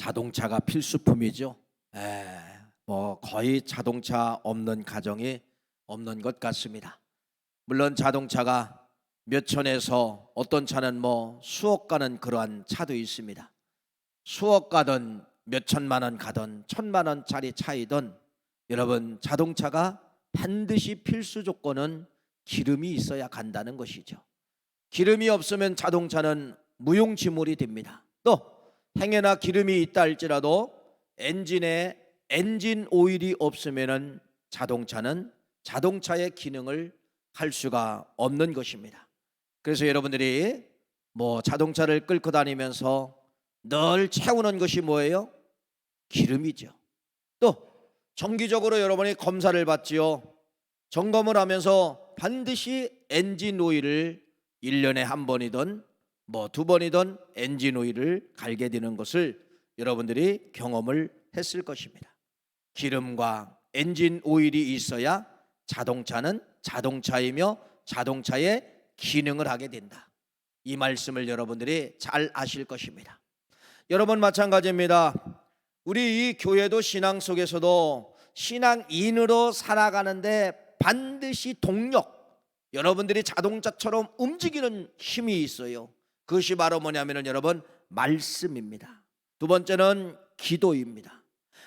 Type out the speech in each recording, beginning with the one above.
자동차가 필수품이죠. 거의 자동차 없는 가정이 없는 것 같습니다. 물론 자동차가 몇 천에서 어떤 차는 수억 가는 그러한 차도 있습니다. 수억 가든 몇 천만 원 가든 천만 원짜리 차이든 여러분, 자동차가 반드시 필수 조건은 기름이 있어야 간다는 것이죠. 기름이 없으면 자동차는 무용지물이 됩니다. 또 행여나 기름이 있다 할지라도 엔진에 엔진 오일이 없으면 자동차는 자동차의 기능을 할 수가 없는 것입니다. 그래서 여러분들이 자동차를 끌고 다니면서 늘 채우는 것이 뭐예요? 기름이죠. 또 정기적으로 여러분이 검사를 받지요. 점검을 하면서 반드시 엔진 오일을 1년에 한 번이든 두 번이든 엔진 오일을 갈게 되는 것을 여러분들이 경험을 했을 것입니다. 기름과 엔진 오일이 있어야 자동차는 자동차이며 자동차의 기능을 하게 된다. 이 말씀을 여러분들이 잘 아실 것입니다. 여러분, 마찬가지입니다. 우리 이 교회도 신앙 속에서도 신앙인으로 살아가는데 반드시 동력, 여러분들이 자동차처럼 움직이는 힘이 있어요. 그것이 바로 뭐냐면은 여러분, 말씀입니다. 두 번째는 기도입니다.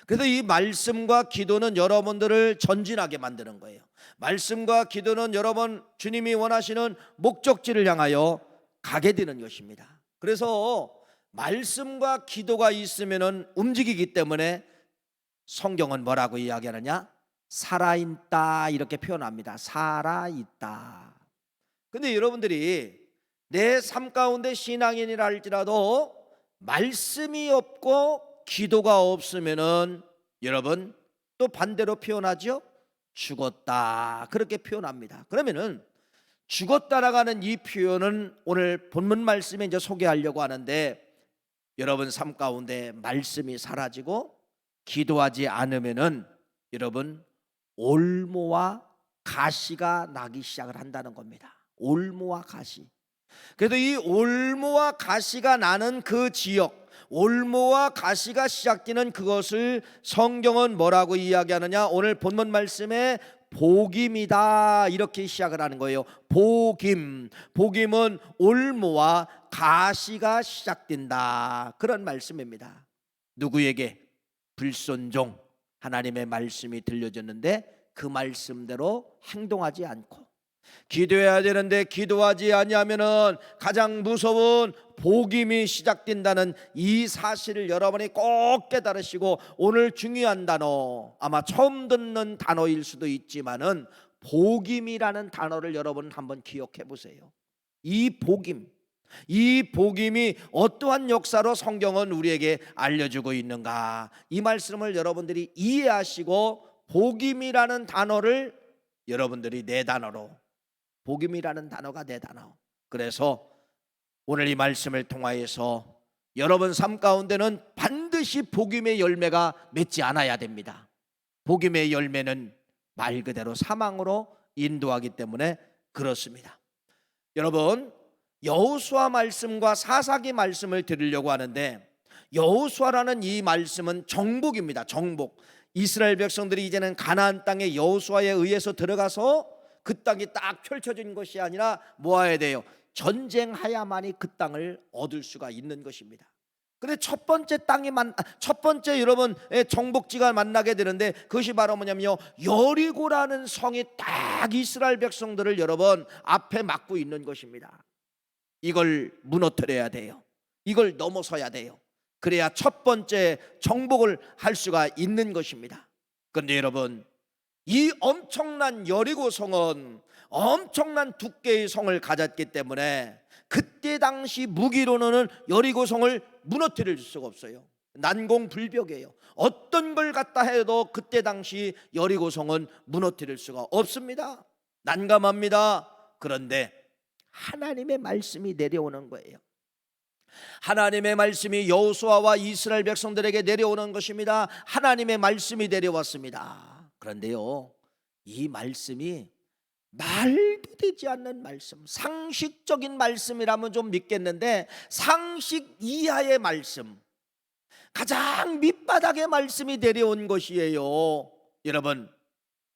그래서 이 말씀과 기도는 여러분들을 전진하게 만드는 거예요. 말씀과 기도는 여러분, 주님이 원하시는 목적지를 향하여 가게 되는 것입니다. 그래서 말씀과 기도가 있으면 움직이기 때문에 성경은 뭐라고 이야기하느냐? 살아있다, 이렇게 표현합니다. 살아있다. 근데 여러분들이 내 삶 가운데 신앙인이라 할지라도 말씀이 없고 기도가 없으면은 여러분, 또 반대로 표현하죠? 죽었다, 그렇게 표현합니다. 그러면은 죽었다라고 하는 이 표현은 오늘 본문 말씀에 이제 소개하려고 하는데, 여러분 삶 가운데 말씀이 사라지고 기도하지 않으면은 여러분, 올무와 가시가 나기 시작을 한다는 겁니다. 올무와 가시. 그래서 이 올무와 가시가 나는 그 지역, 올무와 가시가 시작되는 그것을 성경은 뭐라고 이야기하느냐? 오늘 본문 말씀에 복임이다, 이렇게 시작을 하는 거예요. 복임. 복임은 올무와 가시가 시작된다, 그런 말씀입니다. 누구에게? 불순종, 하나님의 말씀이 들려졌는데 그 말씀대로 행동하지 않고, 기도해야 되는데 기도하지 아니하면은 가장 무서운 복임이 시작된다는 이 사실을 여러분이 꼭 깨달으시고, 오늘 중요한 단어, 아마 처음 듣는 단어일 수도 있지만은 복임이라는 단어를 여러분 한번 기억해 보세요. 이 복임이 어떠한 역사로 성경은 우리에게 알려주고 있는가, 이 말씀을 여러분들이 이해하시고 복임이라는 단어를 여러분들이 내 단어로, 복임이라는 단어가 내 단어. 그래서 오늘 이 말씀을 통하여서 여러분 삶 가운데는 반드시 복임의 열매가 맺지 않아야 됩니다. 복임의 열매는 말 그대로 사망으로 인도하기 때문에 그렇습니다. 여러분, 여호수아 말씀과 사사기 말씀을 드리려고 하는데, 여호수아라는 이 말씀은 정복입니다. 정복. 이스라엘 백성들이 이제는 가나안 땅에 여호수아에 의해서 들어가서 그 땅이 딱 펼쳐진 것이 아니라 모아야 돼요. 전쟁하야만이 그 땅을 얻을 수가 있는 것입니다. 근데 첫 번째 여러분 정복지가 만나게 되는데, 그것이 바로 뭐냐면요, 여리고라는 성이 딱 이스라엘 백성들을 여러분 앞에 막고 있는 것입니다. 이걸 무너뜨려야 돼요. 이걸 넘어서야 돼요. 그래야 첫 번째 정복을 할 수가 있는 것입니다. 그런데 여러분, 이 엄청난 여리고 성은 엄청난 두께의 성을 가졌기 때문에 그때 당시 무기로는 여리고 성을 무너뜨릴 수가 없어요. 난공불벽이에요. 어떤 걸 갖다 해도 그때 당시 여리고 성은 무너뜨릴 수가 없습니다. 난감합니다. 그런데 하나님의 말씀이 내려오는 거예요. 하나님의 말씀이 여호수아와 이스라엘 백성들에게 내려오는 것입니다. 하나님의 말씀이 내려왔습니다. 그런데요, 이 말씀이 말도 되지 않는 말씀, 상식적인 말씀이라면 좀 믿겠는데 상식 이하의 말씀, 가장 밑바닥의 말씀이 내려온 것이에요. 여러분,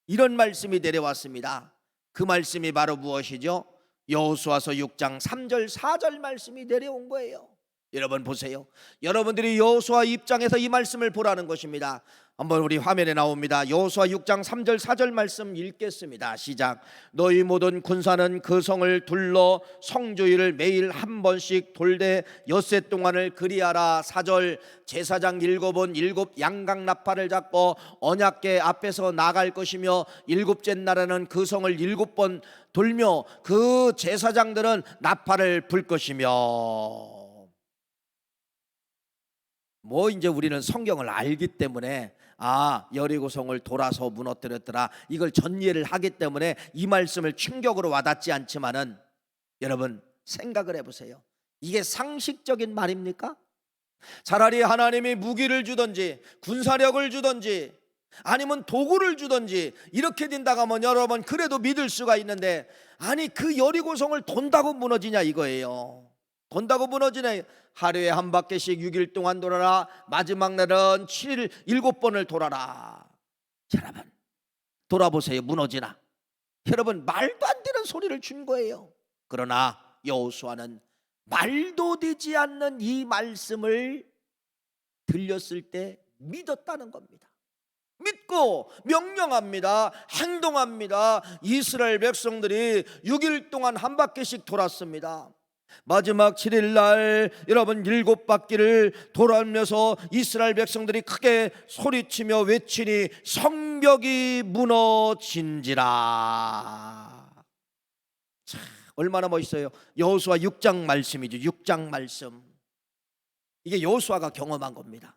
이런 말씀이 내려왔습니다. 그 말씀이 바로 무엇이죠? 여호수아서 6장 3절 4절 말씀이 내려온 거예요. 여러분 보세요. 여러분들이 여호수아 입장에서 이 말씀을 보라는 것입니다. 한번 우리 화면에 나옵니다. 여호수아 6장 3절 4절 말씀 읽겠습니다. 시작. 너희 모든 군사는 그 성을 둘러 성주일을 매일 한 번씩 돌되 엿새 동안을 그리하라. 4절. 제사장 7은 7 양각 나팔을 잡고 언약궤 앞에서 나갈 것이며 일곱째 날에는 그 성을 7번 돌며 그 제사장들은 나팔을 불 것이며. 이제 우리는 성경을 알기 때문에 여리고성을 돌아서 무너뜨렸더라, 이걸 전이해를 하기 때문에 이 말씀을 충격으로 와닿지 않지만은, 여러분 생각을 해보세요. 이게 상식적인 말입니까? 차라리 하나님이 무기를 주든지 군사력을 주든지 아니면 도구를 주든지 이렇게 된다고 하면 여러분 그래도 믿을 수가 있는데, 아니 그 여리고성을 돈다고 무너지냐 이거예요. 돈다고 무너지네. 하루에 한 바퀴씩 6일 동안 돌아라. 마지막 날은 7일 7번을 돌아라. 여러분 돌아보세요. 무너지나? 여러분 말도 안 되는 소리를 준 거예요. 그러나 여호수아는 말도 되지 않는 이 말씀을 들렸을 때 믿었다는 겁니다. 믿고 명령합니다. 행동합니다. 이스라엘 백성들이 6일 동안 한 바퀴씩 돌았습니다. 마지막 7일 날 여러분 7바퀴를 돌아오면서 이스라엘 백성들이 크게 소리치며 외치니 성벽이 무너진지라. 참, 얼마나 멋있어요. 여호수아 6장 말씀이죠. 6장 말씀. 이게 여호수아가 경험한 겁니다.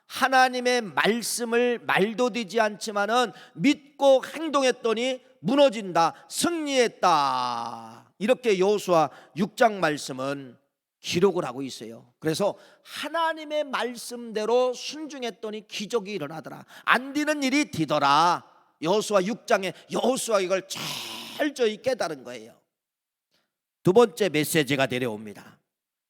하나님의 말씀을 말도 되지 않지만은 믿고 행동했더니 무너진다, 승리했다. 이렇게 여호수아 6장 말씀은 기록을 하고 있어요. 그래서 하나님의 말씀대로 순종했더니 기적이 일어나더라. 안 되는 일이 되더라. 여호수아 6장에 여호수아 이걸 철저히 깨달은 거예요. 두 번째 메시지가 내려옵니다.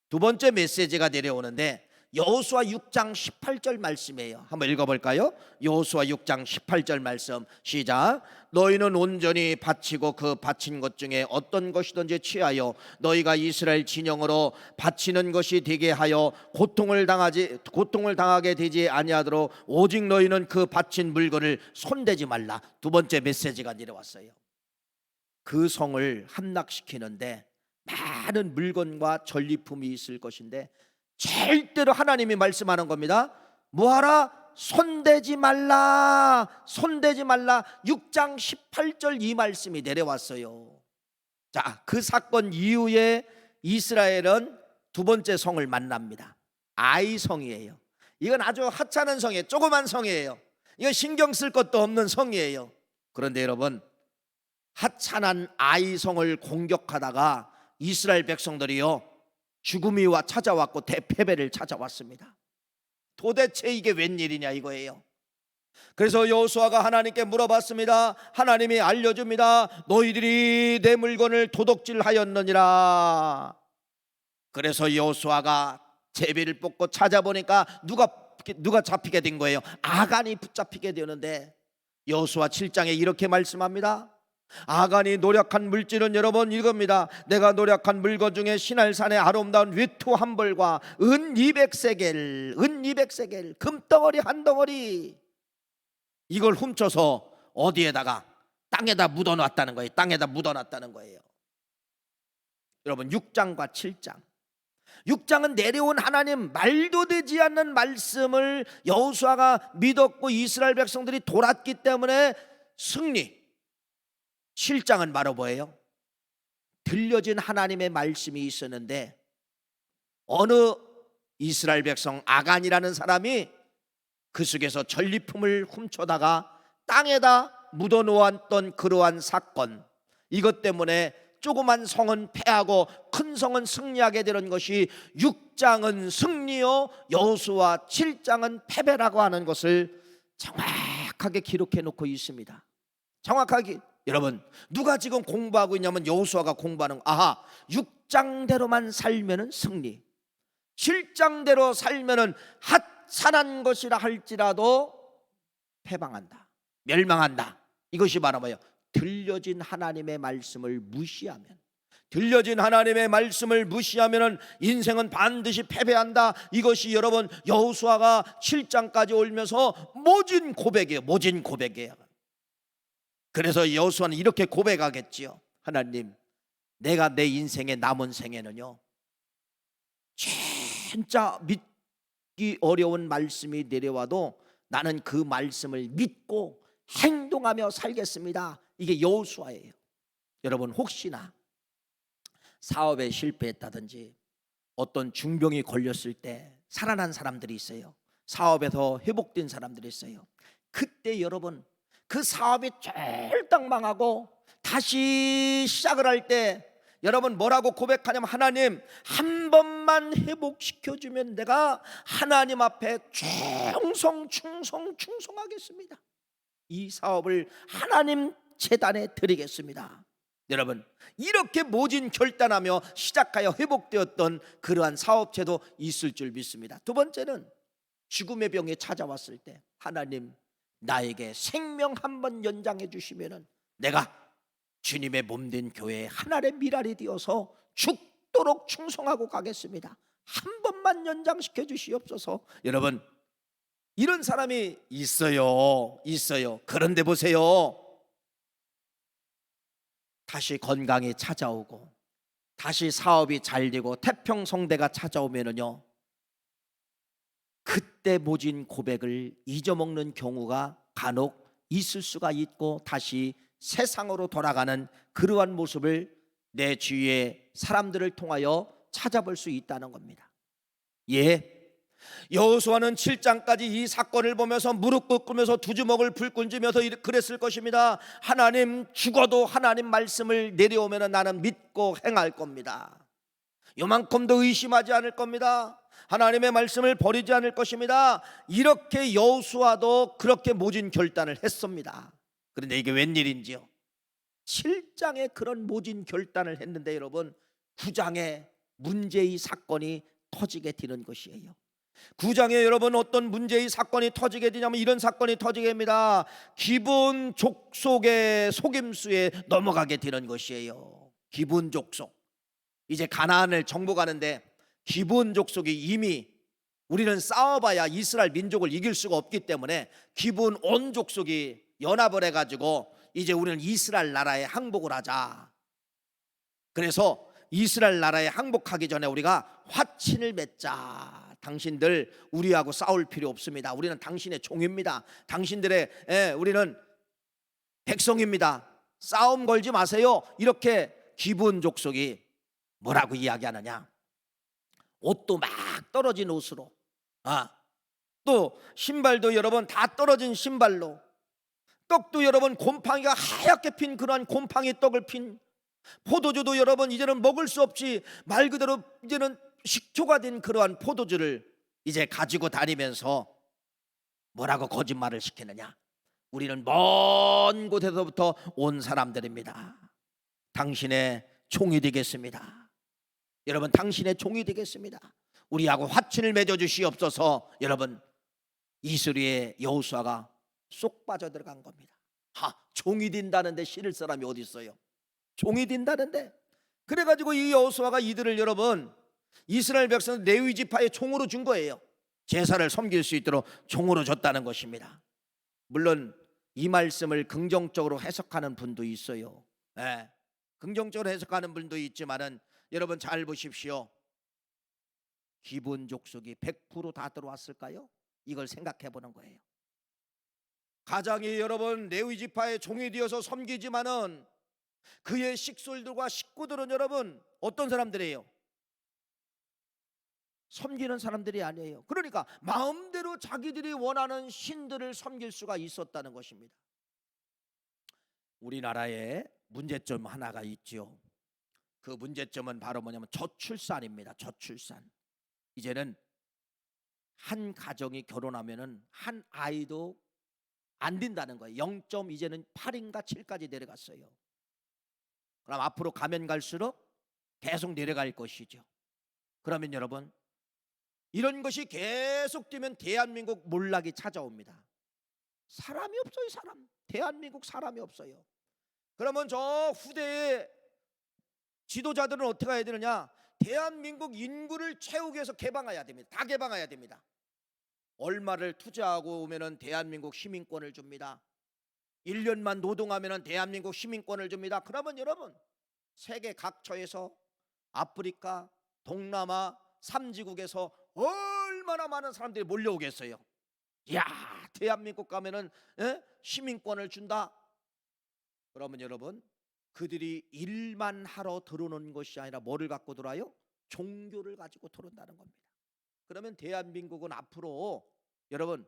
두 번째 메시지가 내려오는데 여호수아 6장 18절 말씀이에요. 한번 읽어볼까요? 여호수아 6장 18절 말씀 시작. 너희는 온전히 바치고 그 바친 것 중에 어떤 것이든지 취하여 너희가 이스라엘 진영으로 바치는 것이 되게 하여 고통을 당하게 되지 아니하도록 오직 너희는 그 바친 물건을 손대지 말라. 두 번째 메시지가 내려왔어요. 그 성을 함락시키는데 많은 물건과 전리품이 있을 것인데 절대로 하나님이 말씀하는 겁니다. 뭐하라? 손대지 말라. 손대지 말라. 6장 18절 이 말씀이 내려왔어요. 자, 그 사건 이후에 이스라엘은 두 번째 성을 만납니다. 아이 성이에요. 이건 아주 하찮은 성이에요. 조그만 성이에요. 이건 신경 쓸 것도 없는 성이에요. 그런데 여러분, 하찮은 아이 성을 공격하다가 이스라엘 백성들이요 죽음이 찾아왔고 대패배를 찾아왔습니다. 도대체 이게 웬일이냐 이거예요. 그래서 여호수아가 하나님께 물어봤습니다. 하나님이 알려줍니다. 너희들이 내 물건을 도둑질하였느니라. 그래서 여호수아가 제비를 뽑고 찾아보니까 누가 잡히게 된 거예요? 아간이 붙잡히게 되는데 여호수아 7장에 이렇게 말씀합니다. 아간이 노력한 물질은 여러분 이겁니다. 내가 노력한 물건 중에 시날산의 아름다운 외투 한 벌과 은 200세겔 금덩어리 한 덩어리, 이걸 훔쳐서 어디에다가 땅에다 묻어놨다는 거예요. 땅에다 묻어놨다는 거예요. 여러분 6장과 7장, 6장은 내려온 하나님 말도 되지 않는 말씀을 여호수아가 믿었고 이스라엘 백성들이 돌았기 때문에 승리. 7장은 바로 뭐예요? 들려진 하나님의 말씀이 있었는데 어느 이스라엘 백성 아간이라는 사람이 그 속에서 전리품을 훔쳐다가 땅에다 묻어놓았던 그러한 사건, 이것 때문에 조그만 성은 패하고 큰 성은 승리하게 되는 것이 6장은 승리요 여호수아 7장은 패배라고 하는 것을 정확하게 기록해 놓고 있습니다. 정확하게. 여러분 누가 지금 공부하고 있냐면 여호수아가 공부하는 6장대로만 살면은 승리, 7장대로 살면은 산한 것이라 할지라도 패방한다, 멸망한다. 이것이 바로 뭐예요? 들려진 하나님의 말씀을 무시하면, 들려진 하나님의 말씀을 무시하면 인생은 반드시 패배한다. 이것이 여러분 여호수아가 7장까지 올면서 모진 고백이에요. 모진 고백이에요. 그래서 여호수아는 이렇게 고백하겠지요. 하나님, 내가 내 인생의 남은 생에는요, 진짜 믿기 어려운 말씀이 내려와도 나는 그 말씀을 믿고 행동하며 살겠습니다. 이게 여호수아예요. 여러분, 혹시나 사업에 실패했다든지 어떤 중병이 걸렸을 때 살아난 사람들이 있어요. 사업에서 회복된 사람들이 있어요. 그때 여러분, 그 사업이 쫄딱 망하고 다시 시작을 할 때 여러분 뭐라고 고백하냐면, 하나님 한 번만 회복시켜주면 내가 하나님 앞에 충성하겠습니다. 이 사업을 하나님 재단에 드리겠습니다. 여러분, 이렇게 모진 결단하며 시작하여 회복되었던 그러한 사업체도 있을 줄 믿습니다. 두 번째는 죽음의 병이 찾아왔을 때, 하나님 나에게 생명 한 번 연장해 주시면은 내가 주님의 몸된 교회에 하나의 미랄이 되어서 죽도록 충성하고 가겠습니다. 한 번만 연장시켜 주시옵소서. 여러분, 이런 사람이 있어요. 그런데 보세요, 다시 건강이 찾아오고 다시 사업이 잘 되고 태평성대가 찾아오면은요, 그때 모진 고백을 잊어먹는 경우가 간혹 있을 수가 있고 다시 세상으로 돌아가는 그러한 모습을 내 주위의 사람들을 통하여 찾아볼 수 있다는 겁니다. 여호수아는 7장까지 이 사건을 보면서 무릎 꿇으면서 두 주먹을 불끈지면서 그랬을 것입니다. 하나님, 죽어도 하나님 말씀을 내려오면 나는 믿고 행할 겁니다. 요만큼도 의심하지 않을 겁니다. 하나님의 말씀을 버리지 않을 것입니다. 이렇게 여호수아도 그렇게 모진 결단을 했습니다. 그런데 이게 웬일인지요? 7장에 그런 모진 결단을 했는데 여러분, 9장에 문제의 사건이 터지게 되는 것이에요. 9장에 여러분 어떤 문제의 사건이 터지게 되냐면, 이런 사건이 터지게 됩니다. 기브온 족속의 속임수에 넘어가게 되는 것이에요. 기브온 족속, 이제 가나안을 정복하는데 기브온 족속이 이미, 우리는 싸워봐야 이스라엘 민족을 이길 수가 없기 때문에 기브온 온 족속이 연합을 해가지고 이제 우리는 이스라엘 나라에 항복을 하자. 그래서 이스라엘 나라에 항복하기 전에 우리가 화친을 맺자. 당신들 우리하고 싸울 필요 없습니다. 우리는 당신의 종입니다. 우리는 백성입니다. 싸움 걸지 마세요. 이렇게 기브온 족속이 뭐라고 이야기하느냐? 옷도 막 떨어진 옷으로, 또 신발도 여러분 다 떨어진 신발로, 떡도 여러분 곰팡이가 하얗게 핀 그러한 곰팡이 떡을 핀, 포도주도 여러분 이제는 먹을 수 없이 말 그대로 이제는 식초가 된 그러한 포도주를 이제 가지고 다니면서 뭐라고 거짓말을 시키느냐? 우리는 먼 곳에서부터 온 사람들입니다. 당신의 종이 되겠습니다. 여러분, 당신의 종이 되겠습니다. 우리하고 화친을 맺어 주시옵소서. 여러분, 이스라엘의 여호수아가 쏙 빠져들어간 겁니다. 종이 된다는데 싫을 사람이 어디 있어요? 종이 된다는데. 그래가지고 이 여호수아가 이들을 여러분 이스라엘 백성 레위 지파의 종으로 준 거예요. 제사를 섬길 수 있도록 종으로 줬다는 것입니다. 물론 이 말씀을 긍정적으로 해석하는 분도 있어요. 긍정적으로 해석하는 분도 있지만은 여러분 잘 보십시오. 기브온 족속이 100% 다 들어왔을까요? 이걸 생각해 보는 거예요. 가장이 여러분 레위 지파의 종이 되어서 섬기지만은 그의 식솔들과 식구들은 여러분 어떤 사람들이에요? 섬기는 사람들이 아니에요. 그러니까 마음대로 자기들이 원하는 신들을 섬길 수가 있었다는 것입니다. 우리나라에 문제점 하나가 있죠. 그 문제점은 바로 뭐냐면 저출산입니다. 저출산. 이제는 한 가정이 결혼하면은 한 아이도 안 된다는 거예요. 0. 이제는 8인가 7까지 내려갔어요. 그럼 앞으로 가면 갈수록 계속 내려갈 것이죠. 그러면 여러분 이런 것이 계속되면 대한민국 몰락이 찾아옵니다. 사람이 없어요. 사람. 대한민국 사람이 없어요. 그러면 저 후대의 지도자들은 어떻게 해야 되느냐? 대한민국 인구를 채우기 위해서 개방해야 됩니다. 다 개방해야 됩니다. 얼마를 투자하고 오면은 대한민국 시민권을 줍니다. 1년만 노동하면은 대한민국 시민권을 줍니다. 그러면 여러분, 세계 각처에서 아프리카, 동남아, 삼지국에서 얼마나 많은 사람들이 몰려오겠어요. 이야, 대한민국 가면은 시민권을 준다. 그러면 여러분, 그들이 일만 하러 들어오는 것이 아니라 뭐를 갖고 들어와요? 종교를 가지고 들어온다는 겁니다. 그러면 대한민국은 앞으로 여러분,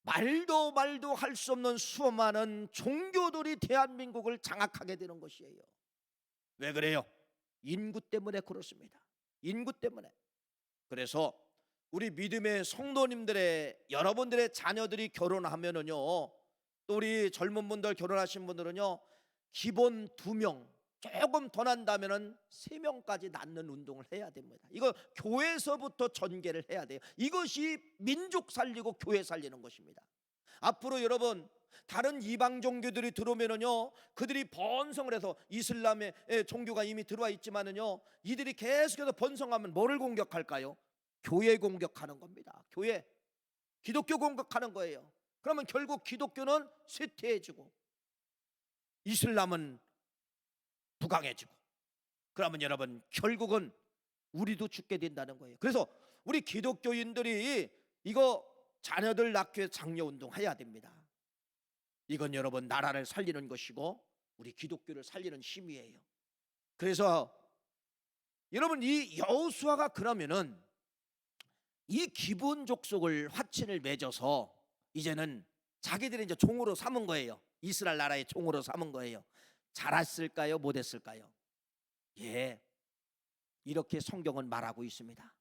말도 할 수 없는 수많은 종교들이 대한민국을 장악하게 되는 것이에요. 왜 그래요? 인구 때문에 그렇습니다. 인구 때문에. 그래서 우리 믿음의 성도님들의 여러분들의 자녀들이 결혼하면은요, 또 우리 젊은 분들 결혼하신 분들은요, 기본 2명, 조금 더 난다면은 3명까지 낳는 운동을 해야 됩니다. 이거 교회에서부터 전개를 해야 돼요. 이것이 민족 살리고 교회 살리는 것입니다. 앞으로 여러분, 다른 이방 종교들이 들어오면은요, 그들이 번성을 해서 이슬람의 종교가 이미 들어와 있지만은요, 이들이 계속해서 번성하면 뭐를 공격할까요? 교회 공격하는 겁니다. 교회, 기독교 공격하는 거예요. 그러면 결국 기독교는 쇠퇴해지고 이슬람은 부강해지고, 그러면 여러분 결국은 우리도 죽게 된다는 거예요. 그래서 우리 기독교인들이 이거 자녀들 낳기 위해 장려운동 해야 됩니다. 이건 여러분 나라를 살리는 것이고 우리 기독교를 살리는 힘이에요. 그래서 여러분, 이 여호수아가 그러면은 이 기브온 족속을 화친을 맺어서 이제는 자기들이 이제 종으로 삼은 거예요. 이스라엘 나라의 종으로 삼은 거예요. 잘했을까요? 못했을까요? 예, 이렇게 성경은 말하고 있습니다.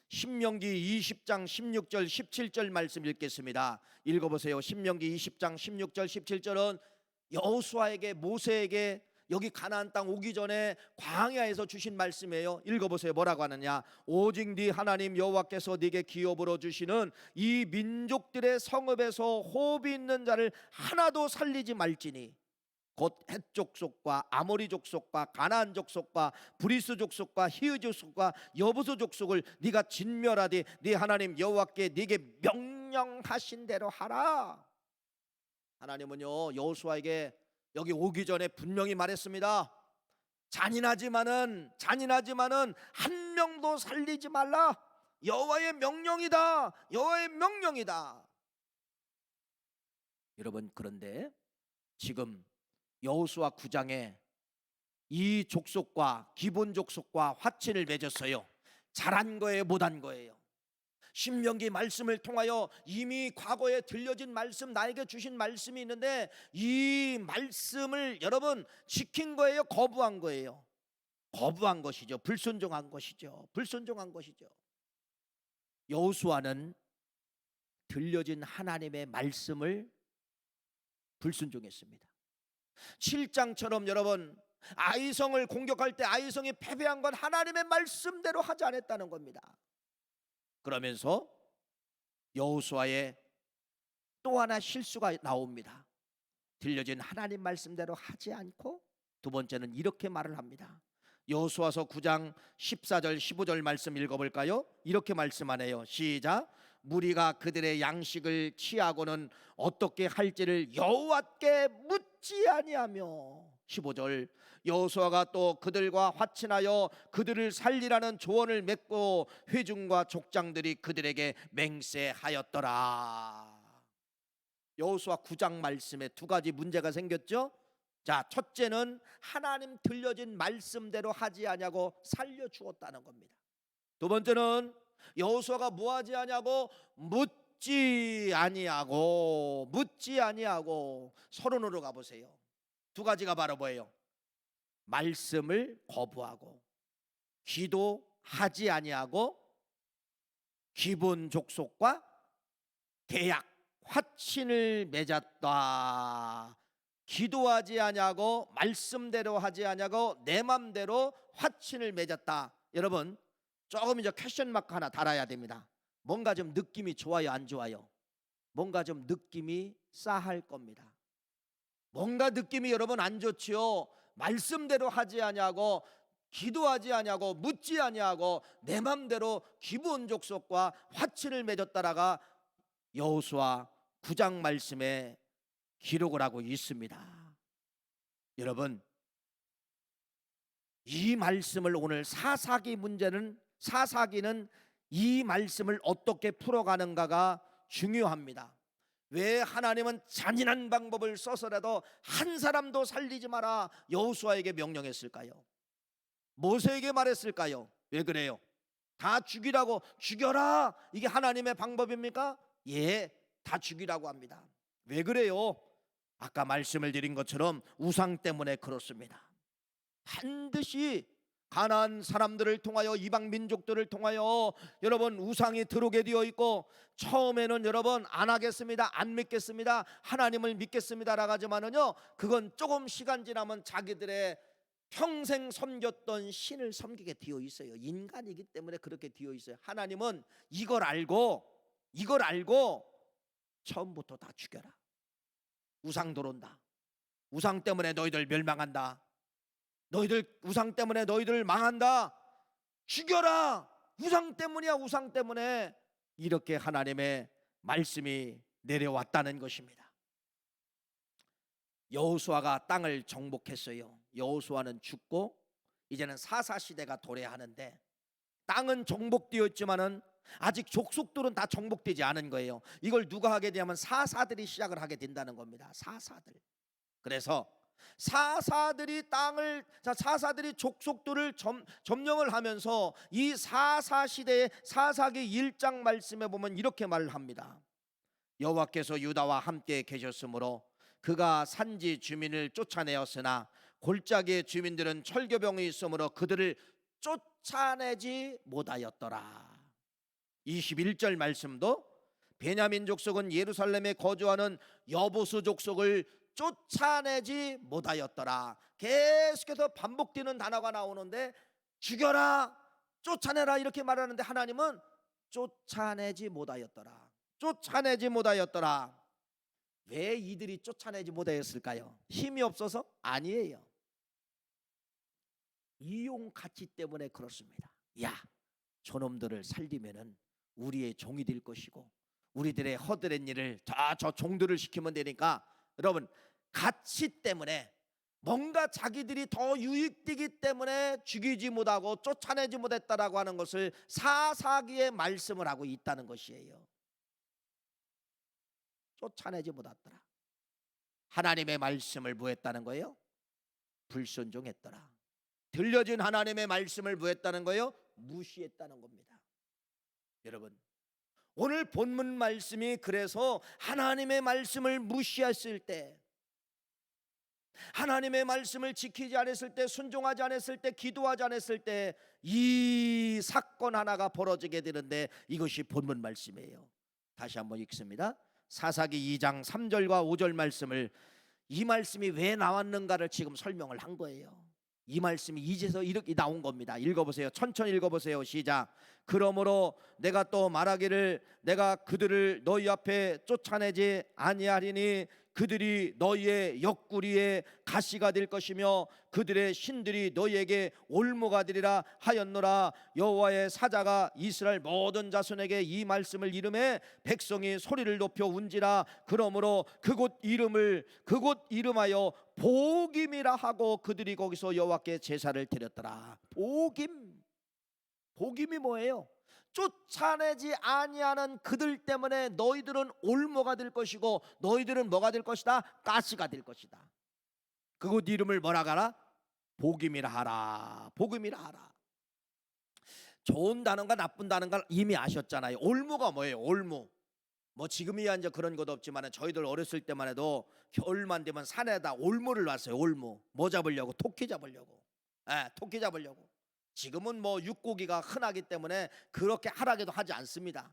신명기 20장 16절 17절 말씀 읽겠습니다. 읽어보세요. 신명기 20장 16절 17절은 여호수아에게, 모세에게 여기 가나안 땅 오기 전에 광야에서 주신 말씀이에요. 읽어보세요. 뭐라고 하느냐? 오직 네 하나님 여호와께서 네게 기업으로 주시는 이 민족들의 성읍에서 호흡이 있는 자를 하나도 살리지 말지니 곧 헷 족속과 아모리 족속과 가나안 족속과 브리스 족속과 히브 족속과 여부수 족속을 네가 진멸하되 네 하나님 여호와께 네게 명령하신 대로 하라. 하나님은요, 여호수아에게 여기 오기 전에 분명히 말했습니다. 잔인하지만은 한 명도 살리지 말라. 여호와의 명령이다. 여호와의 명령이다. 여러분, 그런데 지금 여호수아 9장에 이 족속과 기본 족속과 화친을 맺었어요. 잘한 거예요, 못한 거예요? 신명기 말씀을 통하여 이미 과거에 들려진 말씀, 나에게 주신 말씀이 있는데 이 말씀을 여러분 지킨 거예요, 거부한 거예요? 거부한 것이죠. 불순종한 것이죠. 불순종한 것이죠. 여호수아는 들려진 하나님의 말씀을 불순종했습니다. 7장처럼 여러분, 아이성을 공격할 때 아이성이 패배한 건 하나님의 말씀대로 하지 않았다는 겁니다. 그러면서 여호수아의 또 하나 실수가 나옵니다. 들려진 하나님 말씀대로 하지 않고, 두 번째는 이렇게 말을 합니다. 여호수아서 9장 14절 15절 말씀 읽어볼까요? 이렇게 말씀하네요. 시작. 무리가 그들의 양식을 취하고는 어떻게 할지를 여호와께 묻지 아니하며, 15절, 여호수아가 또 그들과 화친하여 그들을 살리라는 조언을 맺고 회중과 족장들이 그들에게 맹세하였더라. 여호수아 9장 말씀에 두 가지 문제가 생겼죠. 자, 첫째는 하나님 들려진 말씀대로 하지 아니하고 살려주었다는 겁니다. 두 번째는 여호수아가 뭐하지 아니하고 묻지 아니하고 서론으로 가보세요. 두 가지가 바로 뭐예요? 말씀을 거부하고 기도하지 아니하고 기본 족속과 계약 화친을 맺었다. 기도하지 아니하고 말씀대로 하지 아니하고 내 맘대로 화친을 맺었다. 여러분, 조금 이제 퀘션 마크 하나 달아야 됩니다. 뭔가 좀 느낌이 좋아요, 안 좋아요? 뭔가 좀 느낌이 싸할 겁니다. 뭔가 느낌이 여러분 안 좋지요. 말씀대로 하지 아니하고 기도하지 아니하고 묻지 아니하고 내 맘대로 기브온 족속과 화친을 맺었다라가 여호수아 9장 말씀에 기록을 하고 있습니다. 여러분, 이 말씀을 오늘 사사기는 이 말씀을 어떻게 풀어가는가가 중요합니다. 왜 하나님은 잔인한 방법을 써서라도 한 사람도 살리지 마라 여호수아에게 명령했을까요? 모세에게 말했을까요? 왜 그래요? 다 죽이라고, 죽여라, 이게 하나님의 방법입니까? 예, 다 죽이라고 합니다. 왜 그래요? 아까 말씀을 드린 것처럼 우상 때문에 그렇습니다. 반드시 가나안 사람들을 통하여, 이방 민족들을 통하여 여러분 우상이 들어오게 되어 있고, 처음에는 여러분 안 하겠습니다, 안 믿겠습니다, 하나님을 믿겠습니다라고 하지만은요, 그건 조금 시간 지나면 자기들의 평생 섬겼던 신을 섬기게 되어 있어요. 인간이기 때문에 그렇게 되어 있어요. 하나님은 이걸 알고 처음부터 다 죽여라. 우상 들어온다. 우상 때문에 너희들 멸망한다. 너희들 우상 때문에 너희들 망한다. 죽여라. 우상 때문이야, 우상 때문에. 이렇게 하나님의 말씀이 내려왔다는 것입니다. 여호수아가 땅을 정복했어요. 여호수아는 죽고 이제는 사사시대가 도래하는데, 땅은 정복되었지만은 아직 족속들은 다 정복되지 않은 거예요. 이걸 누가 하게 되냐면 사사들이 시작을 하게 된다는 겁니다. 사사들. 그래서 사사들이 사사들이 족속들을 점령을 하면서 이 사사시대의 사사기 1장 말씀에 보면 이렇게 말을 합니다. 여호와께서 유다와 함께 계셨으므로 그가 산지 주민을 쫓아내었으나 골짜기의 주민들은 철교병이 있으므로 그들을 쫓아내지 못하였더라. 21절 말씀도 베냐민 족속은 예루살렘에 거주하는 여보수 족속을 쫓아내지 못하였더라. 계속해서 반복되는 단어가 나오는데, 죽여라, 쫓아내라 이렇게 말하는데 하나님은 쫓아내지 못하였더라. 쫓아내지 못하였더라. 왜 이들이 쫓아내지 못하였을까요? 힘이 없어서? 아니에요. 이용 가치 때문에 그렇습니다. 야, 저놈들을 살리면은 우리의 종이 될 것이고 우리들의 허드렛 일을 다 저 종들을 시키면 되니까, 여러분 가치 때문에, 뭔가 자기들이 더 유익되기 때문에 죽이지 못하고 쫓아내지 못했다라고 하는 것을 사사기에 말씀을 하고 있다는 것이에요. 쫓아내지 못했더라. 하나님의 말씀을 무했다는 거예요? 불순종했더라. 들려진 하나님의 말씀을 무했다는 거예요? 무시했다는 겁니다. 여러분, 오늘 본문 말씀이 그래서 하나님의 말씀을 무시했을 때, 하나님의 말씀을 지키지 않았을 때, 순종하지 않았을 때, 기도하지 않았을 때 이 사건 하나가 벌어지게 되는데, 이것이 본문 말씀이에요. 다시 한번 읽습니다. 사사기 2장 3절과 5절 말씀을, 이 말씀이 왜 나왔는가를 지금 설명을 한 거예요. 이 말씀이 이제서 이렇게 나온 겁니다. 읽어보세요. 천천히 읽어보세요. 시작. 그러므로 내가 또 말하기를 내가 그들을 너희 앞에 쫓아내지 아니하리니 그들이 너희의 옆구리에 가시가 될 것이며 그들의 신들이 너희에게 올무가 되리라 하였노라. 여호와의 사자가 이스라엘 모든 자손에게 이 말씀을 이름해 백성이 소리를 높여 운지라. 그러므로 그곳 이름하여 보김이라 하고 그들이 거기서 여호와께 제사를 드렸더라. 보김이 뭐예요? 쫓아내지 아니하는 그들 때문에 너희들은 올무가 될 것이고 너희들은 뭐가 될 것이다? 가시가 될 것이다. 그곳 이름을 뭐라 하라? 복임이라 하라. 복임이라 하라. 좋은 단어가 나쁜 단어가 이미 아셨잖아요. 올무가 뭐예요? 올무. 뭐 지금이야 이제 그런 것도 없지만 저희들 어렸을 때만 해도 겨울만 되면 산에다 올무를 놨어요. 올무. 뭐 잡으려고? 토끼 잡으려고. 토끼 잡으려고. 지금은 뭐 육고기가 흔하기 때문에 그렇게 하라게도 하지 않습니다.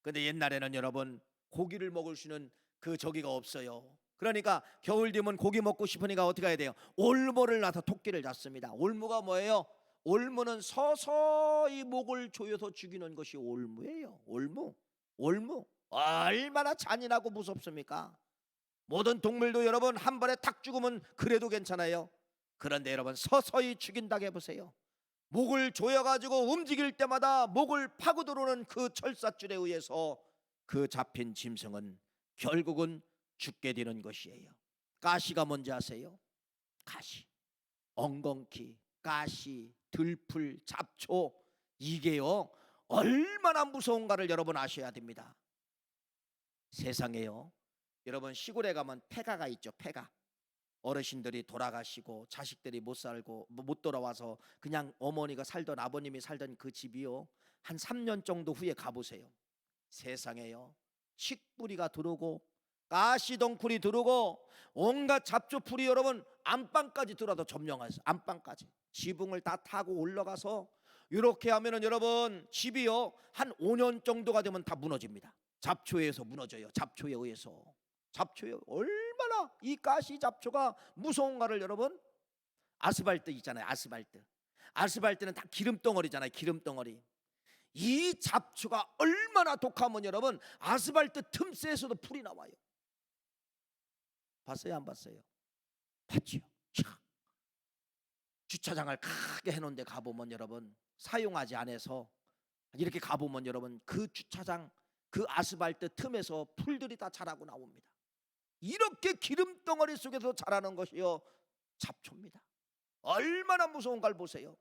근데 옛날에는 여러분 고기를 먹을 수 있는 그 저기가 없어요. 그러니까 겨울 되면 고기 먹고 싶으니까 어떻게 해야 돼요? 올무를 놔서 토끼를 잡습니다. 올무가 뭐예요? 올무는 서서히 목을 조여서 죽이는 것이 올무예요. 올무. 올무. 얼마나 잔인하고 무섭습니까? 모든 동물도 여러분 한 번에 탁 죽으면 그래도 괜찮아요. 그런데 여러분 서서히 죽인다고 해보세요. 목을 조여가지고 움직일 때마다 목을 파고 들어오는 그 철사줄에 의해서 그 잡힌 짐승은 결국은 죽게 되는 것이에요. 가시가 뭔지 아세요? 가시, 엉겅퀴, 가시, 들풀, 잡초, 이게요 얼마나 무서운가를 여러분 아셔야 됩니다. 세상에요, 여러분 시골에 가면 폐가가 있죠. 폐가. 어르신들이 돌아가시고 자식들이 못 살고 못 돌아와서 그냥 어머니가 살던 아버님이 살던 그 집이요, 한 3년 정도 후에 가보세요. 세상에요, 칡뿌리가 들어오고 가시덩쿨이 들어오고 온갖 잡초풀이 여러분 안방까지 들어와도 점령해서 안방까지 지붕을 다 타고 올라가서 이렇게 하면은 여러분 집이요 한 5년 정도가 되면 다 무너집니다. 잡초에 의해서 무너져요. 잡초에 의해서. 잡초에 얼마나 이 가시 잡초가 무서운가를 여러분, 아스팔트 있잖아요. 아스팔트. 아스팔트는 다 기름덩어리잖아요. 기름덩어리. 이 잡초가 얼마나 독하면 여러분 아스팔트 틈새에서도 풀이 나와요. 봤어요? 안 봤어요? 봤지요. 주차장을 크게 해놓은 데 가보면 여러분 사용하지 않아서 이렇게 가보면 여러분 그 주차장 그 아스팔트 틈에서 풀들이 다 자라고 나옵니다. 이렇게 기름덩어리 속에서 자라는 것이요 잡초입니다. 얼마나 무서운 걸 보세요.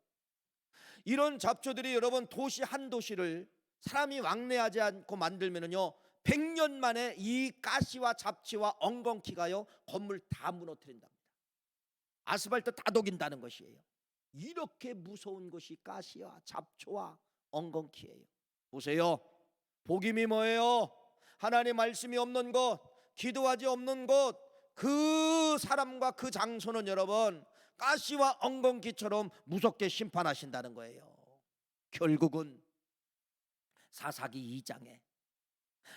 이런 잡초들이 여러분 도시 한 도시를 사람이 왕래하지 않고 만들면은요 100년 만에 이 가시와 잡초와 엉겅퀴가요 건물 다 무너뜨린답니다. 아스팔트 다 녹인다는 것이에요. 이렇게 무서운 것이 가시와 잡초와 엉겅퀴예요. 보세요. 복임이 뭐예요? 하나님 말씀이 없는 곳, 기도하지 없는 곳, 그 사람과 그 장소는 여러분 가시와 엉겅퀴처럼 무섭게 심판하신다는 거예요. 결국은 사사기 2장에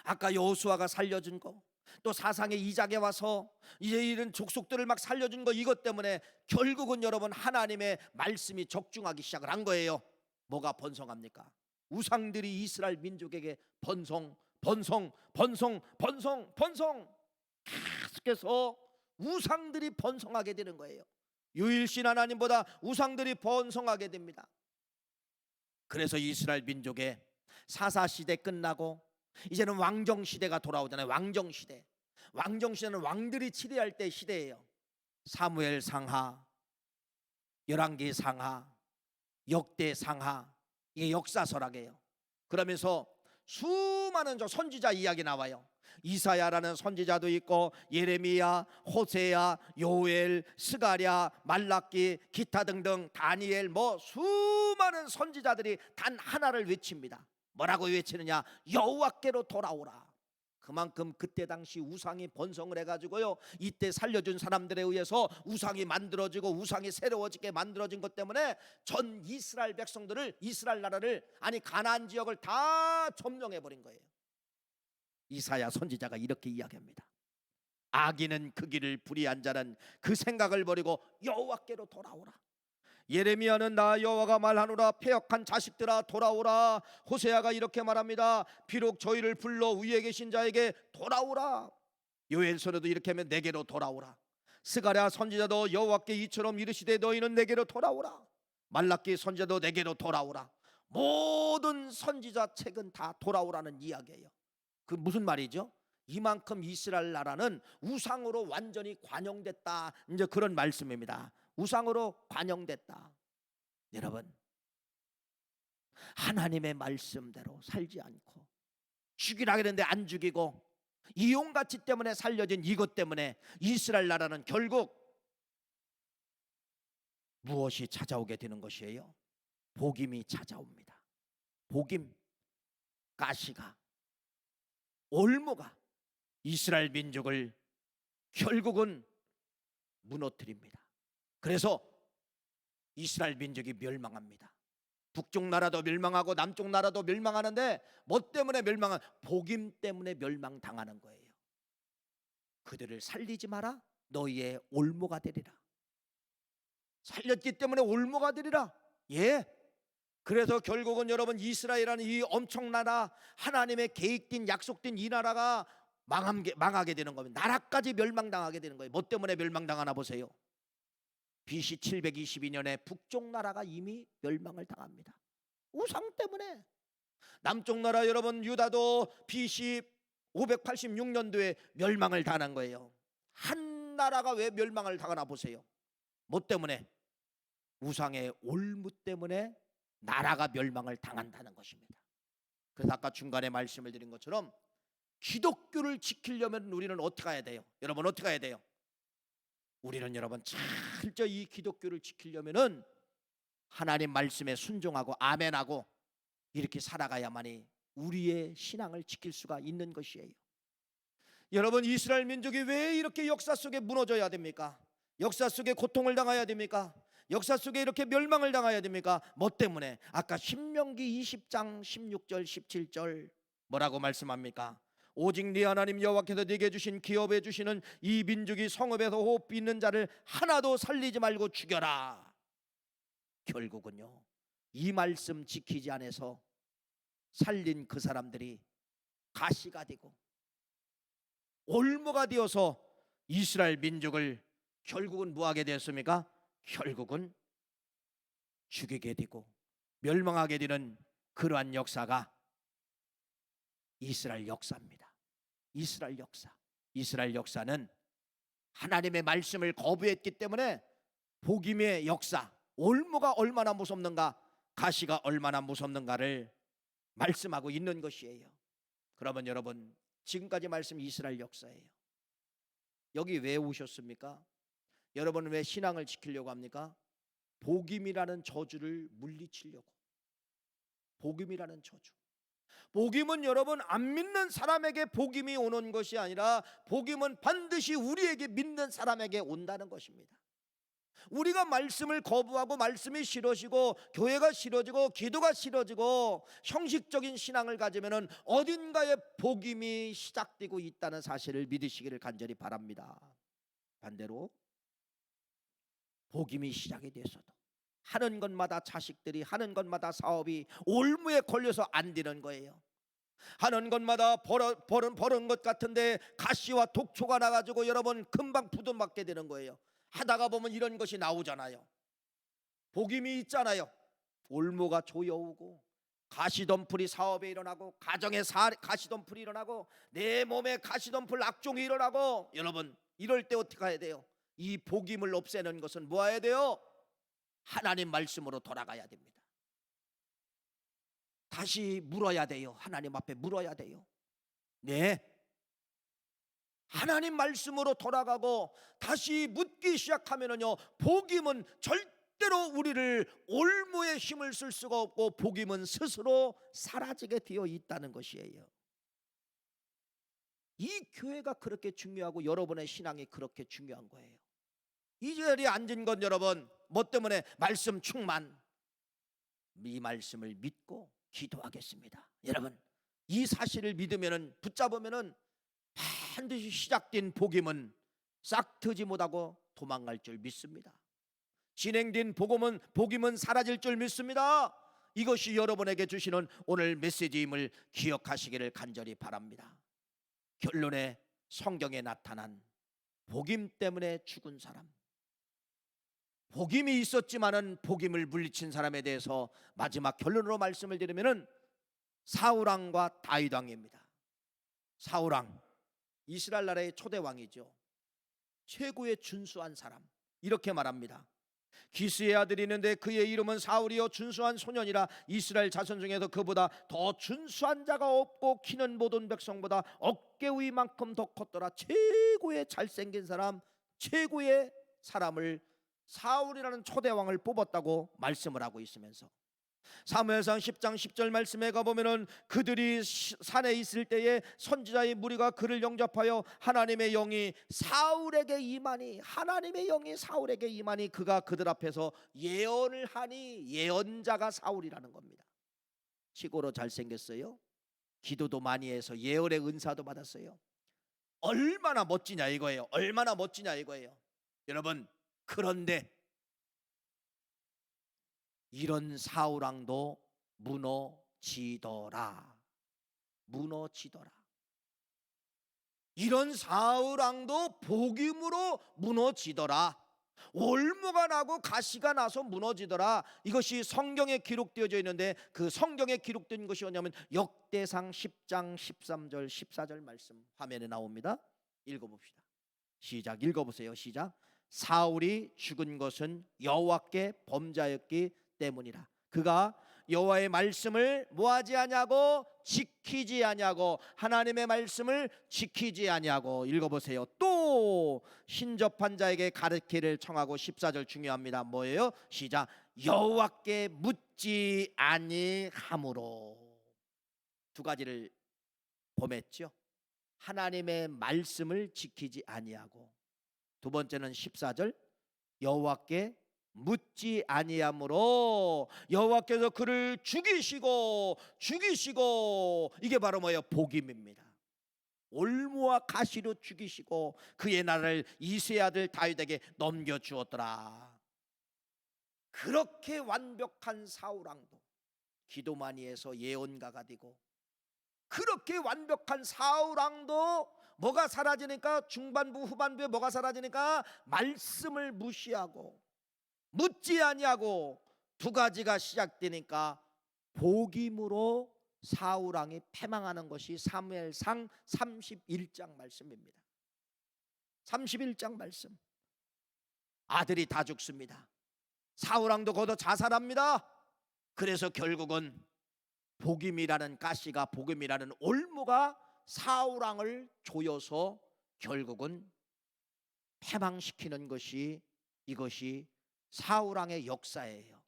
아까 여호수아가 살려준 거, 또 사상의 2장에 와서 이제 이런 족속들을 막 살려준 거, 이것 때문에 결국은 여러분 하나님의 말씀이 적중하기 시작을 한 거예요. 뭐가 번성합니까? 우상들이 이스라엘 민족에게 번성 계속해서 우상들이 번성하게 되는 거예요. 유일신 하나님보다 우상들이 번성하게 됩니다. 그래서 이스라엘 민족의 사사시대 끝나고 이제는 왕정시대가 돌아오잖아요. 왕정시대. 왕정시대는 왕들이 치리할 때 시대예요. 사무엘 상하, 열왕기 상하, 역대 상하, 이게 역사서락이에요. 그러면서 수많은 선지자 이야기 나와요. 이사야라는 선지자도 있고 예레미야, 호세야, 요엘, 스가랴, 말라기, 기타 등등 다니엘, 뭐 수많은 선지자들이 단 하나를 외칩니다. 뭐라고 외치느냐? 여호와께로 돌아오라. 그만큼 그때 당시 우상이 번성을 해가지고요 이때 살려준 사람들에 의해서 우상이 만들어지고 우상이 새로워지게 만들어진 것 때문에 전 이스라엘 백성들을, 이스라엘 나라를, 아니 가나안 지역을 다 점령해버린 거예요. 이사야 선지자가 이렇게 이야기합니다. 악인은 그 길을 불의한 자는 그 생각을 버리고 여호와께로 돌아오라. 예레미야는 나 여호와가 말하노라, 패역한 자식들아 돌아오라. 호세아가 이렇게 말합니다. 비록 저희를 불러 위에 계신 자에게 돌아오라. 요엘서에도 이렇게 하면 내게로 돌아오라. 스가랴 선지자도 여호와께 이처럼 이르시되 너희는 내게로 돌아오라. 말라기 선지자도 내게로 돌아오라. 모든 선지자 책은 다 돌아오라는 이야기예요. 그 무슨 말이죠? 이만큼 이스라엘 나라는 우상으로 완전히 관영됐다, 이제 그런 말씀입니다. 우상으로 관영됐다. 여러분, 하나님의 말씀대로 살지 않고 죽이라 그랬는데 안 죽이고 이용가치 때문에 살려진 이것 때문에 이스라엘 나라는 결국 무엇이 찾아오게 되는 것이에요? 복임이 찾아옵니다. 복임, 가시가, 올무가 이스라엘 민족을 결국은 무너뜨립니다. 그래서 이스라엘 민족이 멸망합니다. 북쪽 나라도 멸망하고 남쪽 나라도 멸망하는데 뭐 때문에 멸망한? 복임 때문에 멸망당하는 거예요. 그들을 살리지 마라. 너희의 올무가 되리라. 살렸기 때문에 올무가 되리라. 예. 그래서 결국은 여러분 이스라엘이라는 이 엄청나다 하나님의 계획된 약속된 이 나라가 망하게 되는 겁니다. 나라까지 멸망당하게 되는 거예요. 뭐 때문에 멸망당하나 보세요. BC 722년에 북쪽 나라가 이미 멸망을 당합니다. 우상 때문에. 남쪽 나라 여러분 유다도 BC 586년도에 멸망을 당한 거예요. 한 나라가 왜 멸망을 당하나 보세요. 뭐 때문에? 우상의 올무 때문에 나라가 멸망을 당한다는 것입니다. 그래서 아까 중간에 말씀을 드린 것처럼 기독교를 지키려면 우리는 어떻게 해야 돼요? 여러분 어떻게 해야 돼요? 우리는 여러분 철저히 이 기독교를 지키려면은 하나님 말씀에 순종하고 아멘하고 이렇게 살아가야만이 우리의 신앙을 지킬 수가 있는 것이에요. 여러분 이스라엘 민족이 왜 이렇게 역사 속에 무너져야 됩니까? 역사 속에 고통을 당해야 됩니까? 역사 속에 이렇게 멸망을 당해야 됩니까? 뭐 때문에? 아까 신명기 20장 16절 17절 뭐라고 말씀합니까? 오직 네 하나님 여호와께서 네게 주신 기업해 주시는 이 민족이 성읍에서 호흡 빚는 자를 하나도 살리지 말고 죽여라. 결국은요 이 말씀 지키지 않아서 살린 그 사람들이 가시가 되고 올무가 되어서 이스라엘 민족을 결국은 뭐하게 되었습니까? 결국은 죽이게 되고 멸망하게 되는 그러한 역사가 이스라엘 역사입니다. 이스라엘 역사. 이스라엘 역사는 하나님의 말씀을 거부했기 때문에 복임의 역사, 올무가 얼마나 무섭는가, 가시가 얼마나 무섭는가를 말씀하고 있는 것이에요. 그러면 여러분 지금까지 말씀 이스라엘 역사예요. 여기 왜 오셨습니까? 여러분 왜 신앙을 지키려고 합니까? 복임이라는 저주를 물리치려고. 복임이라는 저주. 복임은 여러분 안 믿는 사람에게 복임이 오는 것이 아니라 복임은 반드시 우리에게 믿는 사람에게 온다는 것입니다. 우리가 말씀을 거부하고 말씀이 싫어지고 교회가 싫어지고 기도가 싫어지고 형식적인 신앙을 가지면은 어딘가에 복임이 시작되고 있다는 사실을 믿으시기를 간절히 바랍니다. 반대로 복임이 시작이 돼서도 하는 것마다 자식들이 하는 것마다 사업이 올무에 걸려서 안 되는 거예요. 하는 것마다 버는 것 같은데 가시와 독초가 나가지고 여러분 금방 부도맞게 되는 거예요. 하다가 보면 이런 것이 나오잖아요. 복임이 있잖아요. 올무가 조여오고 가시덤불이 사업에 일어나고 가정에 가시덤불이 일어나고 내 몸에 가시덤불 악종이 일어나고 여러분 이럴 때 어떻게 해야 돼요? 이 복임을 없애는 것은 뭐 해야 돼요? 하나님 말씀으로 돌아가야 됩니다. 다시 물어야 돼요. 하나님 앞에 물어야 돼요. 네, 하나님 말씀으로 돌아가고 다시 묻기 시작하면은요 복임은 절대로 우리를 올무에 힘을 쓸 수가 없고 복임은 스스로 사라지게 되어 있다는 것이에요. 이 교회가 그렇게 중요하고 여러분의 신앙이 그렇게 중요한 거예요. 이 자리에 앉은 건 여러분 뭐 때문에? 말씀 충만. 이 말씀을 믿고 기도하겠습니다. 여러분 이 사실을 믿으면은 붙잡으면은 반드시 시작된 복임은 싹트지 못하고 도망갈 줄 믿습니다. 진행된 복임은 사라질 줄 믿습니다. 이것이 여러분에게 주시는 오늘 메시지임을 기억하시기를 간절히 바랍니다. 결론에 성경에 나타난 복임 때문에 죽은 사람, 복임이 있었지만은 복임을 물리친 사람에 대해서 마지막 결론으로 말씀을 드리면은 사울왕과 다윗왕입니다. 사울왕 이스라엘 나라의 초대 왕이죠. 최고의 준수한 사람. 이렇게 말합니다. 기스의 아들이 있는데 그의 이름은 사울이요 준수한 소년이라 이스라엘 자손 중에서 그보다 더 준수한 자가 없고 키는 모든 백성보다 어깨 위만큼 더 컸더라. 최고의 잘생긴 사람, 최고의 사람을 사울이라는 초대 왕을 뽑았다고 말씀을 하고 있으면서 사무엘상 10장 10절 말씀에 가보면은 그들이 산에 있을 때에 선지자의 무리가 그를 영접하여 하나님의 영이 사울에게 임하니, 하나님의 영이 사울에게 임하니 그가 그들 앞에서 예언을 하니, 예언자가 사울이라는 겁니다. 최고로 잘생겼어요. 기도도 많이 해서 예언의 은사도 받았어요. 얼마나 멋지냐 이거예요. 얼마나 멋지냐 이거예요. 여러분 그런데 이런 사울 왕도 무너지더라. 무너지더라. 이런 사울 왕도 복임으로 무너지더라. 올무가 나고 가시가 나서 무너지더라. 이것이 성경에 기록되어져 있는데, 그 성경에 기록된 것이 뭐냐면 역대상 10장 13절 14절 말씀 화면에 나옵니다. 읽어봅시다. 시작. 읽어보세요. 시작. 사울이 죽은 것은 여호와께 범죄하였기 때문이라. 그가 여호와의 말씀을 뭐하지 아니하고 지키지 아니하고, 하나님의 말씀을 지키지 아니하고. 읽어보세요. 또 신접한 자에게 가르치기를 청하고. 14절 중요합니다. 뭐예요? 시작. 여호와께 묻지 아니함으로. 두 가지를 범했죠. 하나님의 말씀을 지키지 아니하고, 두 번째는 14절 여호와께 묻지 아니함으로 여호와께서 그를 죽이시고. 이게 바로 뭐예요? 복임입니다. 올무와 가시로 죽이시고 그의 나라를 이새의 아들 다윗에게 넘겨주었더라. 그렇게 완벽한 사울 왕도 기도 많이 해서 예언가가 되고, 그렇게 완벽한 사울 왕도 뭐가 사라지니까, 중반부 후반부에 뭐가 사라지니까 말씀을 무시하고 묻지 아니하고, 두 가지가 시작되니까 복임으로 사울 왕이 패망하는 것이 사무엘상 31장 말씀입니다. 31장 말씀. 아들이 다 죽습니다. 사울 왕도 거둬 자살합니다. 그래서 결국은 복임이라는 가시가, 복임이라는 올무가 사울 왕을 조여서 결국은 패망시키는 것이, 이것이 사울 왕의 역사예요.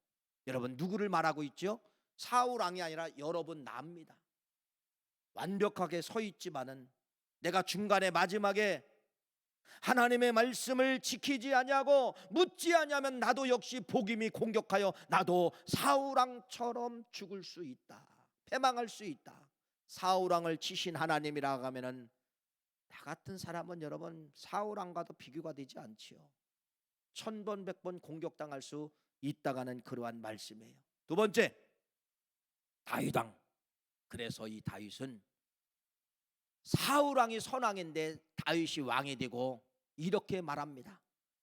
여러분, 누구를 말하고 있죠? 사울 왕이 아니라 여러분, 나입니다. 완벽하게 서 있지만은 내가 중간에 마지막에 하나님의 말씀을 지키지 아니하고 묻지 아니하면 나도 역시 복임이 공격하여 나도 사울 왕처럼 죽을 수 있다. 패망할 수 있다. 사울 왕을 치신 하나님이라고 하면은 나 같은 사람은 여러분 사울 왕과도 비교가 되지 않지요. 1000번 100번 공격당할 수 있다가는 그러한 말씀이에요. 두 번째, 다윗 왕. 그래서 이 다윗은 사울 왕이 선왕인데 다윗이 왕이 되고 이렇게 말합니다.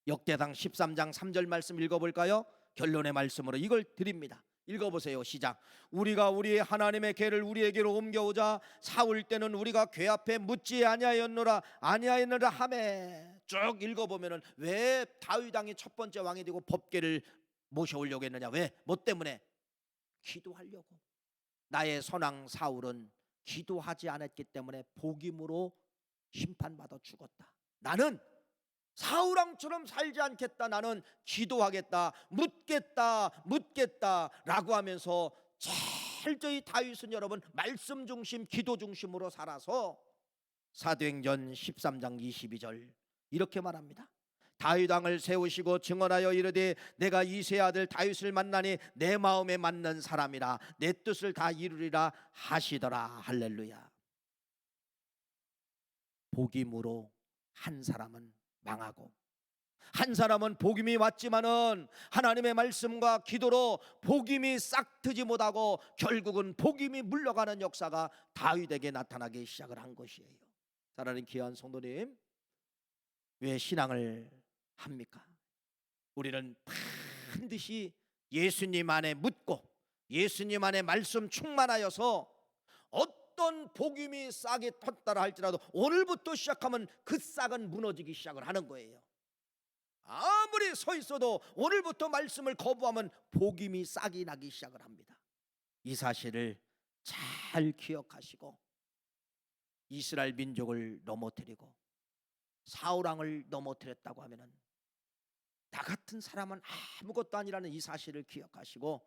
역대상 13장 3절 말씀 읽어볼까요? 결론의 말씀으로 이걸 드립니다. 읽어보세요. 시작. 우리가 우리의 하나님의 궤를 우리에게로 옮겨오자 사울 때는 우리가 궤 앞에 묻지 아니하였노라 하매. 쭉 읽어보면은 왜 다윗 왕이 첫 번째 왕이 되고 법궤를 모셔오려고 했느냐? 왜? 뭐 때문에? 기도하려고. 나의 선왕 사울은 기도하지 않았기 때문에 복임으로 심판받아 죽었다. 나는 사울왕처럼 살지 않겠다. 나는 기도하겠다. 묻겠다 라고 하면서 철저히 다윗은 여러분 말씀 중심, 기도 중심으로 살아서 사도행전 13장 22절 이렇게 말합니다. 다윗 왕을 세우시고 증언하여 이르되 내가 이새의 아들 다윗을 만나니 내 마음에 맞는 사람이라 내 뜻을 다 이루리라 하시더라. 할렐루야. 복임으로 한 사람은 망하고, 한 사람은 복임이 왔지만은 하나님의 말씀과 기도로 복임이 싹 트지 못하고 결국은 복임이 물러가는 역사가 다윗에게 나타나기 시작을 한 것이에요. 사랑하는 귀한 성도님, 왜 신앙을 합니까? 우리는 반드시 예수님 안에 묻고 예수님 안에 말씀 충만하여서 어떤 복임이 싹이 텄다라 할지라도 오늘부터 시작하면 그 싹은 무너지기 시작을 하는 거예요. 아무리 서 있어도 오늘부터 말씀을 거부하면 복임이 싹이 나기 시작을 합니다. 이 사실을 잘 기억하시고 이스라엘 민족을 넘어뜨리고 사울왕을 넘어뜨렸다고 하면은 나 같은 사람은 아무것도 아니라는 이 사실을 기억하시고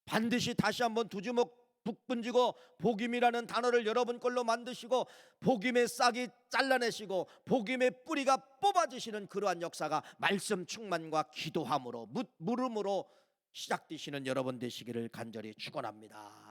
반드시 다시 한번 두 주먹 북분지고 복임이라는 단어를 여러분 걸로 만드시고 복임의 싹이 잘라내시고 복임의 뿌리가 뽑아지시는 그러한 역사가 말씀 충만과 기도함으로 물음으로 시작되시는 여러분 되시기를 간절히 축원합니다.